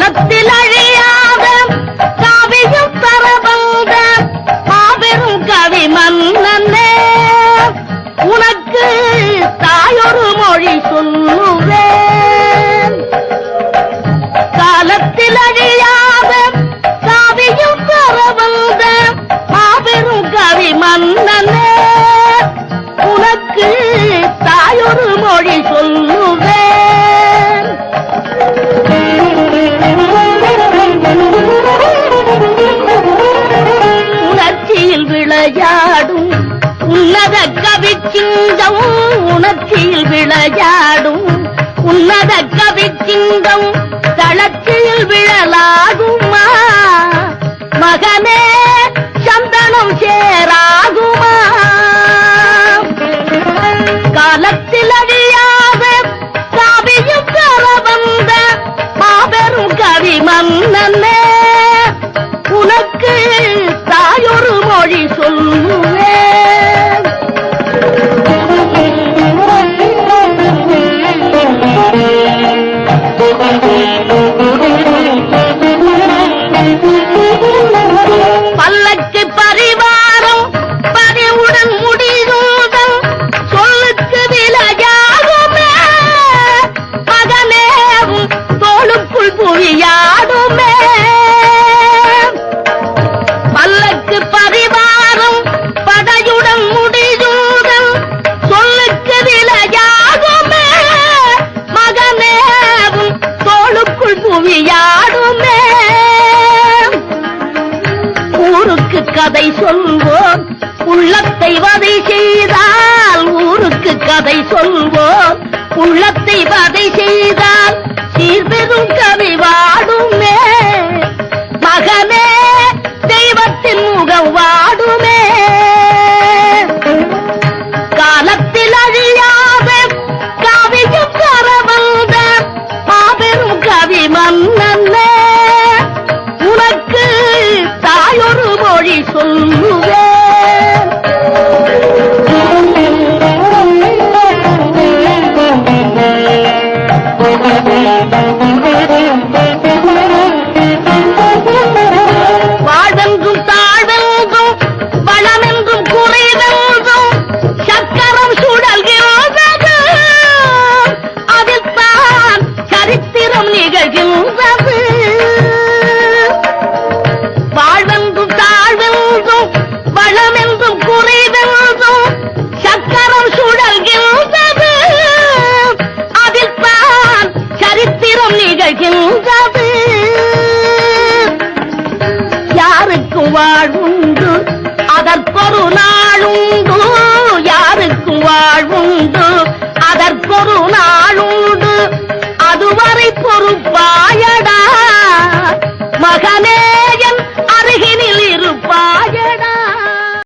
காலத்தில் அழியாத காவியம் தரவந்த மாபெரும் கவி மன்னனே உனக்கு தாயொரு மொழி சொல்லுவேன். காலத்தில் அழியாத காவியம் தரவந்த மாபெரும் கவி மன்னனே உனக்கு தாயொரு மொழி சொல்லுவேன். உணர்ச்சியில் விளையாடும் உன்னத கவி சிங்கம், உணர்ச்சியில் விளையாடும் உன்னத கவி சிங்கம் தளர்ச்சியில் விழலாகுமா மகனே சந்தனம் சேராகுமா. காலத்தில் அழியாத காவியம் தர வந்த மாபெரும் கவி மன்னனே உனக்கு தாயொரு மொழி சொல்லுவேன். பல்லக்கு பரிவாரம் பணிவுடன் முடிதூதல் சொல்லுக்கு விளையாடுமே மகனேவும் தோளுக்குள் புவியாடுமே. பல்லக்கு பரிவாரம் படையுடன் முடிதூதல் சொல்லுக்கு விளையாடுமே மகனேவும் தோளுக்குள் புவியாடுமே. ஊருக்கு கதை சொல்வோம் உள்ளத்தை வதை செய்தால், ஊருக்கு கதை சொல்வோம் உள்ளத்தை வதை செய்தால் சீர்பெரும் கவி வாடுமே மகனே தெய்வத்தின் முகம் வாடுமே. காலத்தில் அழியாத காவியம் தர வந்த மாபெரும் கவி மன்னனே உனக்கு தாயொரு மொழி சொல்லுவேன். வாழ்வென்றும் தாழ்வென்றும் வளமென்றும் குறைவென்றும் சக்கரம் சுழல்கிறது அதில் தான் சரித்திரம் நிகழ்கின்றது. வாழ்வென்றும் தாழ்வென்றும் வளமென்றும் குறைவென்றும் சக்கரம் சுழல்கின்றது அதில் தான் சரித்திரம் நிகழ்கின்றது. யாருக்கும் வாழ்வுண்டு அதற்கொரு நாளுண்டு, யாருக்கும் வாழ்வுண்டு அதற்கொரு நாளுண்டு அதுவரை பொறுப்பாயடா மகனே